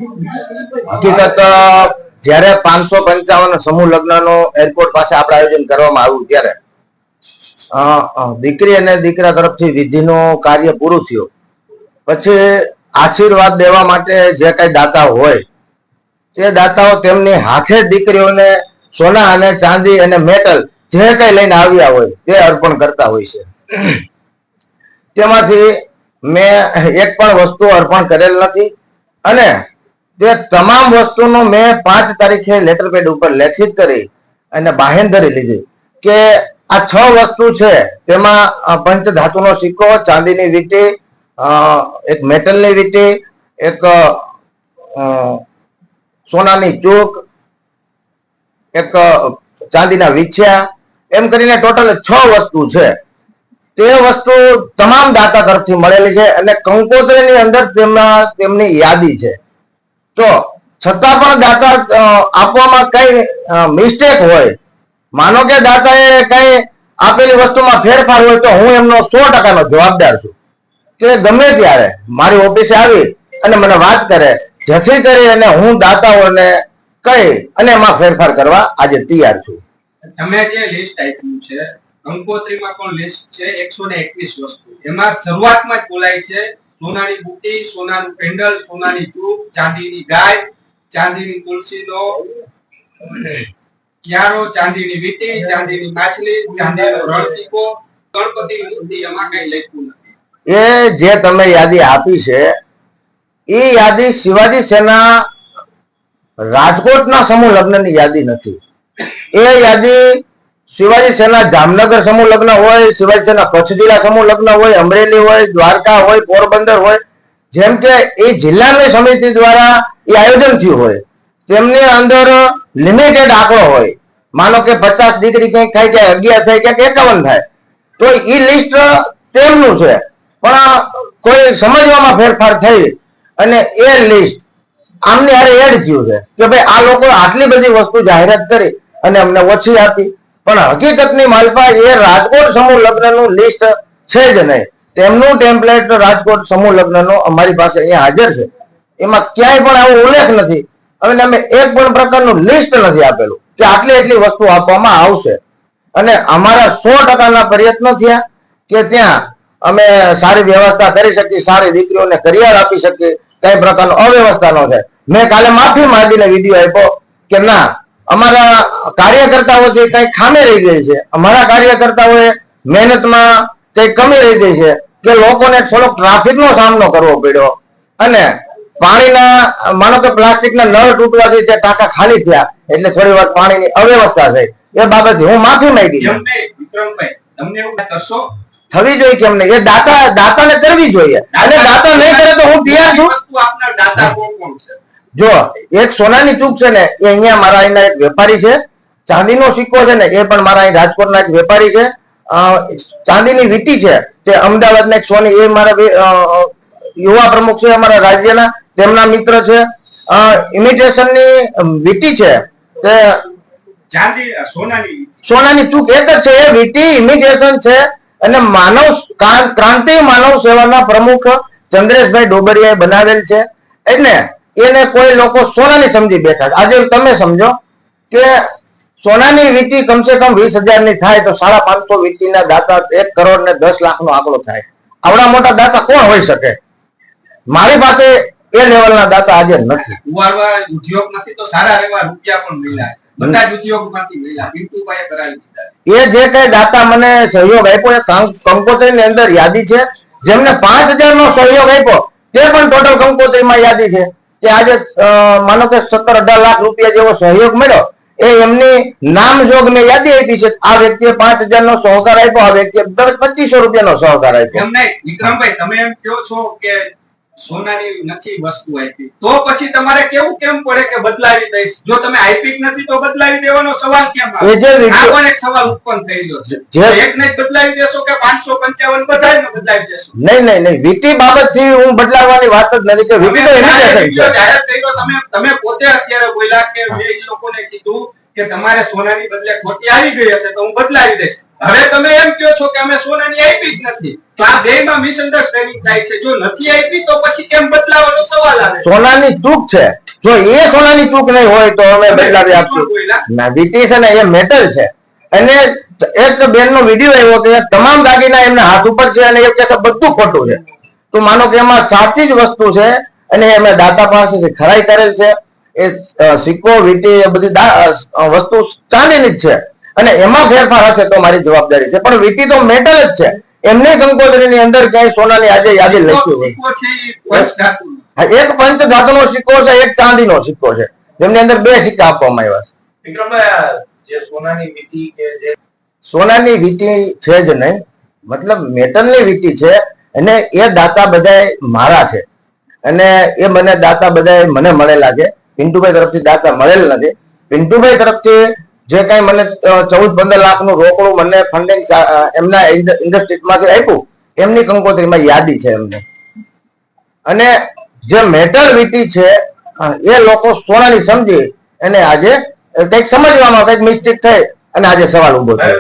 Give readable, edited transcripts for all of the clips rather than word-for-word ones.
હકીકત જયારે 555 સમૂહ લગ્નનો એરપોર્ટ પાસે આપણે આયોજન કરવામાં આવ્યું ત્યારે દીકરી અને દીકરા તરફથી વિધિનું કાર્ય પૂરું થયું પછી આશીર્વાદ દેવા માટે જે કઈ દાતા હોય તે દાતાઓ તેમની હાથે દીકરીઓને સોના અને ચાંદી અને મેટલ જે કઈ લઈને આવ્યા હોય તે અર્પણ કરતા હોય છે। તેમાંથી મેં એક પણ વસ્તુ અર્પણ કરેલ નથી અને તે તમામ વસ્તુનો મેં 5 તારીખે લેટર પેડ ઉપર લેખિત કરી અને બાહેંધરી લીધી કે આ 6 વસ્તુ છે તેમાં પંચ ધાતુનો સિક્કો, ચાંદીની વીંટી, એક મેટલની વીંટી, એક સોનાની ચૂક, એક ચાંદીના વીછ્યા, એમ કરીને ટોટલ 6 વસ્તુ છે। તે વસ્તુ તમામ દાતા તરફથી મળેલી છે અને કંકોત્રીની અંદર તેમની યાદી છે। તો છતાં પણ દાતા આપવામાં કઈ મિસ્ટેક હોય, માનો કે દાતાએ કઈ આપેલી વસ્તુમાં ફેરફાર હોય તો હું એમનો 100%નો જવાબદાર છું કે ગમે ત્યારે મારી ઓફિસે આવી અને મને વાત કરે, જેથી કરી અને હું દાતાઓને કહી અને એમાં ફેરફાર કરવા આજે તૈયાર છું। તમે જે લિસ્ટ આપ્યું છે કંકોત્રીમાં પણ લિસ્ટ છે 121 વસ્તુ, એમાં શરૂઆતમાં જ બોલાય છે સોનાની બુટ્ટી, સોનાનું પેન્ડલ, સોનાની ચૂક, ચાંદીની ગાય, ચાંદીની તુલસીનો ક્યારો, ચાંદીની વીંટી, ચાંદીની માછલી, ચાંદીનો રણસિક્કો, ગણપતિની મૂર્તિ, એમાં કઈ લખ્યું નથી। એ જે તમે યાદી આપી છે એ યાદી શિવાજી સેના રાજકોટના સમૂહ લગ્નની યાદી નથી। એ યાદી શિવાજી સેના જામનગર સમૂહ લગ્ન હોય, શિવાજી સેના કચ્છ જિલ્લા સમૂહ લગ્ન હોય, અમરેલી હોય, દ્વારકા હોય, પોરબંદર હોય, જેમ કે એ જિલ્લાની સમિતિ દ્વારા એ આયોજન થયું હોય તેમની અંદર લિમિટેડ આંકડો હોય, માનો કે 50 દીકરી કંઈક થાય કે 11 થાય કે 51 થાય તો એ લિસ્ટ તેમનું છે, પણ કોઈ સમજવામાં ફેરફાર થઈ અને એ લિસ્ટ આમની હારે એડ થયું છે કે ભાઈ આ લોકો આટલી બધી વસ્તુ જાહેરાત કરી અને અમને ઓછી આપી, પણ હકીકતની માલપા એ રાજકોટ સમૂહ લગ્નનું લિસ્ટ છે જ નહીં। તેમનું ટેમ્પલેટ રાજકોટ સમૂહ લગ્નનો અમારી પાસે અહીંયા હાજર છે, એમાં ક્યાંય પણ આવો ઉલ્લેખ નથી અને અમે એક પણ પ્રકારનું લિસ્ટ નથી આપેલું કે આટલી વસ્તુ આપવામાં આવશે। અને અમારા 100%ના પ્રયત્નો થયા કે ત્યાં અમે સારી વ્યવસ્થા કરી શકીએ, સારી દીકરીઓને કરિયર આપી શકીએ, કઈ પ્રકારનો અવ્યવસ્થા ન થાય। મેં કાલે માફી માંગીને વિડીયો આપ્યો કે ના, અમારા કાર્યકર્તાઓ જે કઈ ખામી રહી ગઈ છે, અમારા કાર્યકર્તાઓએ મહેનતમાં કઈ કમી રહી ગઈ છે કે લોકોને થોડોક ટ્રાફિકનો સામનો કરવો પડ્યો અને પાણીના માનો કે પ્લાસ્ટિકના નળ તૂટવાથી તે ટાંકા ખાલી થયા એટલે થોડી વાર પાણીની અવ્યવસ્થા થઈ, એ બાબતે હું માફી માંગી। વિક્રમભાઈ, તમને એવું કરશો થવી જોઈએ કેમ નહીં? એ દાતાને કરવી જોઈએ અને દાતા નહીં કરે તો હું તૈયાર છું। વસ્તુ આપનાર દાતા કોણ છે? જો એક સોનાની ચૂક છે ને એ અહીંયા મારા અહીંના એક વેપારી છે, ચાંદીનો સિક્કો છે ને એ પણ મારા અહીં રાજકોટના એક વેપારી છે, ચાંદીની વીંટી છે તે અમદાવાદના એક સોની એ મારા યુવા પ્રમુખ છે અમારા રાજ્યના, તેમના મિત્ર છે। ઇમિટેશનની વીંટી છે તે ચાંદી સોનાની ચૂક એક જ છે, એ વીંટી ઇમિટેશન છે અને ક્રાંતિ માનવ સેવાના પ્રમુખ ચંદ્રેશભાઈ ડોબરિયાએ બનાવેલ છે, એટલે એને કોઈ લોકો સોનાની સમજી બેઠા છે। આજે તમે સમજો કે સોનાની વીંટી કમસે કમ 20,000 ની થાય તો 550 વીંટીના દાતા 1 કરોડ ને 10 લાખનો આંકડો થાય। આવડા મોટા દાતા કોણ હોઈ શકે? મારી પાસે એ લેવલના દાતા આજે નથી। ઉવારવા ઉદ્યોગ નથી તો સારા એવા રૂપિયા પણ મળ્યા છે, બધા જ ઉદ્યોગમાંથી મળ્યા, બિંદુભાઈએ કરાવી દીધા। એ જે કઈ દાતા મને સહયોગ આપ્યો એ કંકોત્રીની અંદર યાદી છે, જેમને 5,000 નો સહયોગ આપ્યો તે પણ ટોટલ કંકોત્રીમાં યાદી છે કે આજે માનો કે 17-18 લાખ રૂપિયા જેવો સહયોગ મળ્યો, એ એમની નામ જોગ મેં યાદી આપી છે। આ વ્યક્તિએ 5,000 નો સહકાર આપ્યો, આ વ્યક્તિએ 2,500 રૂપિયાનો સહકાર આપ્યો। એમ નહીં વિક્રમભાઈ, તમે એમ કહો છો કે સોનાની નથી વસ્તુ આપી તો પછી તમારે કેવું કેમ પડે કે બદલાવી દઈશ? જો તમે આપી નથી તો બદલાવી દેવાનો સવાલ કેમ આવે? આ પણ એક સવાલ ઉત્પન્ન થઈ ગયો છે, એકને જ બદલાવી દેશો કે 555 બધાને બદલાવી દેશો? નહીં, વીંટી બાબતથી હું બદલાવવાની વાત જ નથી કે વીંટી તો ઇમિટેશન છે। જાહેર કર્યો તમે પોતે અત્યારે બોલ્યા કે મેં એ લોકોને કીધું કે તમારે સોનાની બદલે ખોટી આવી ગઈ હશે તો હું બદલાવી દઈશ, હવે તમે એમ કહો છો કે અમે સોનાની આપી જ નથી, તો આ બેયમાં મિસઅન્ડરસ્ટેન્ડિંગ થાય છે. જો નથી આપી તો પછી કેમ બદલાવાનો સવાલ આવે. સોનાની ચૂક છે, જો એ સોનાની ચૂક નહીં હોય તો અમે બદલાવી આપશું. ના, વીટી છે ને એ મેટલ છે. અને એક બેન નો વિડીયો આવ્યો કે તમામ દાગીના એમના હાથ ઉપર છે અને એ કહેતા બધું ખોટું છે. તો માનો કે એમાં સાચી જ વસ્તુ છે અને એમણે દાતા પાસેથી ખરાઈ કરેલ છે. એ સિક્કો વીટી એ બધી વસ્તુ ચાંદીની જ છે અને એમાં ફેરફાર હશે તો મારી જવાબદારી છે, પણ વીટી તો મેટલ જ છે. એમની કંકોત્રીની અંદર ક્યાંય સોનાની આજે યાદી લખ્યું હોય. એક પંચ ધાતુનો સિક્કો છે, એક ચાંદીનો સિક્કો છે, જેમની અંદર 2 સિક્કા આપવામાં આવ્યા છે. સોનાની વીટી છે જ નહીં, મતલબ મેટલની વીટી છે અને એ દાતા બધા મારા છે અને એ મને દાતા બધા મને મળેલા છે. પિન્ટુભાઈ તરફથી દાતા મળેલ નથી. પિન્ટુભાઈ તરફથી જે કઈ મને 14-15 લાખનું રોકડું મને ફંડિંગ એમના ઇન્ડસ્ટ્રીઝમાંથી આપ્યું, એમની કંકોત્રીમાં યાદી છે એમને. અને જે મેટલ વીટી છે એ લોકો સોનાની સમજી અને આજે કંઈક સમજવામાં કંઈક મિસ્ટેક થઈ અને આજે સવાલ ઉભો થયો.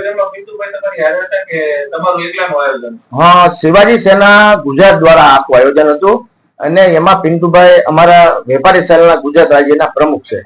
હા, શિવાજી સેના ગુજરાત દ્વારા આખું આયોજન હતું અને એમાં પિન્ટુભાઈ અમારા વેપારી સેલના ગુજરાત રાજ્યના પ્રમુખ છે.